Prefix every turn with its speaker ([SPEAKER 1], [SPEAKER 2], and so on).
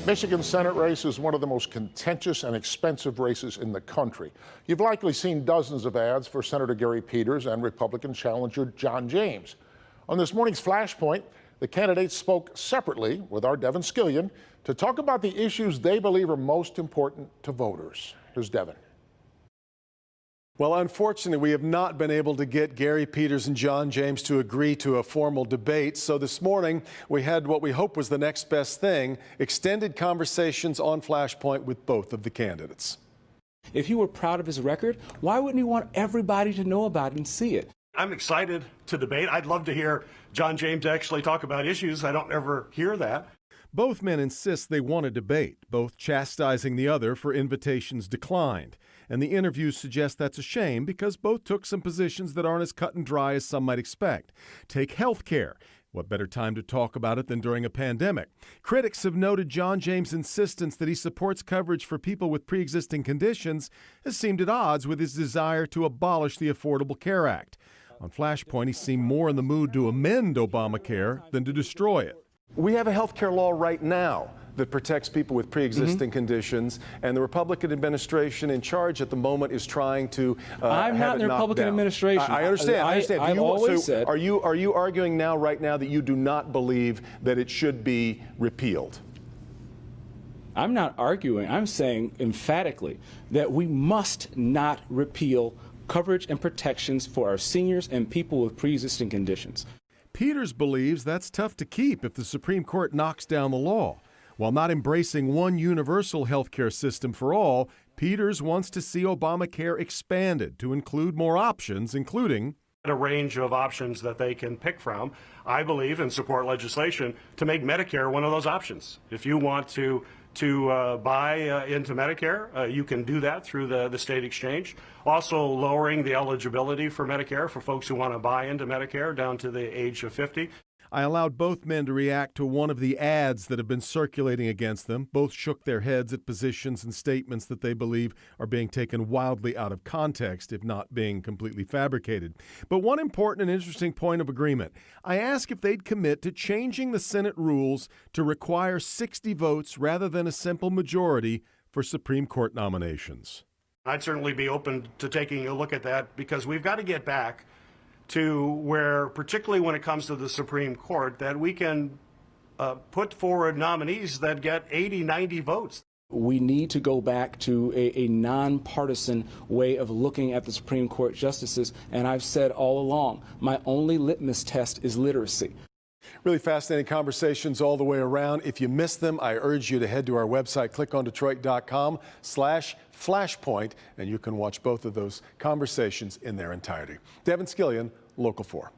[SPEAKER 1] Michigan's Senate race is one of the most contentious and expensive races in the country. You've likely seen dozens of ads for Senator Gary Peters and Republican challenger John James. On this morning's Flashpoint, the candidates spoke separately with our Devin Scillian to talk about the issues they believe are most important to voters. Here's Devin.
[SPEAKER 2] Well, unfortunately, we have not been able to get Gary Peters and John James to agree to a formal debate. So this morning, we had what we hope was the next best thing, extended conversations on Flashpoint with both of the candidates.
[SPEAKER 3] If he were proud of his record, why wouldn't he want everybody to know about it and see it?
[SPEAKER 4] I'm excited to debate. I'd love to hear John James actually talk about issues. I don't ever hear that.
[SPEAKER 2] Both men insist they want a debate, both chastising the other for invitations declined. And the interviews suggest that's a shame because both took some positions that aren't as cut and dry as some might expect. Take health care. What better time to talk about it than during a pandemic? Critics have noted John James' insistence that he supports coverage for people with pre-existing conditions has seemed at odds with his desire to abolish the Affordable Care Act. On Flashpoint, he seemed more in the mood to amend Obamacare than to destroy it. We have a health care law right now that protects people with pre-existing conditions, and the Republican administration in charge at the moment is trying to
[SPEAKER 3] I'm not in the Republican administration.
[SPEAKER 2] I understand.
[SPEAKER 3] I've always said.
[SPEAKER 2] Are you arguing right now that you do not believe that it should be repealed?
[SPEAKER 3] I'm not arguing. I'm saying emphatically that we must not repeal coverage and protections for our seniors and people with pre-existing conditions.
[SPEAKER 2] Peters believes that's tough to keep if the Supreme Court knocks down the law. While not embracing one universal health care system for all, Peters wants to see Obamacare expanded to include more options, including
[SPEAKER 4] A range of options that they can pick from. I believe and support legislation to make Medicare one of those options. If you want to buy into Medicare, you can do that through the state exchange. Also lowering the eligibility for Medicare for folks who want to buy into Medicare down to the age of 50.
[SPEAKER 2] I allowed both men to react to one of the ads that have been circulating against them. Both shook their heads at positions and statements that they believe are being taken wildly out of context, if not being completely fabricated. But one important and interesting point of agreement. I asked if they'd commit to changing the Senate rules to require 60 votes rather than a simple majority for Supreme Court nominations.
[SPEAKER 4] I'd certainly be open to taking a look at that because we've got to get back to where, particularly when it comes to the Supreme Court, that we can put forward nominees that get 80, 90 votes.
[SPEAKER 3] We need to go back to a nonpartisan way of looking at the Supreme Court justices, and I've said all along, my only litmus test is literacy.
[SPEAKER 2] Really fascinating conversations all the way around. If you missed them, I urge you to head to our website, clickondetroit.com/flashpoint, and you can watch both of those conversations in their entirety. Devin Scillian, Local 4.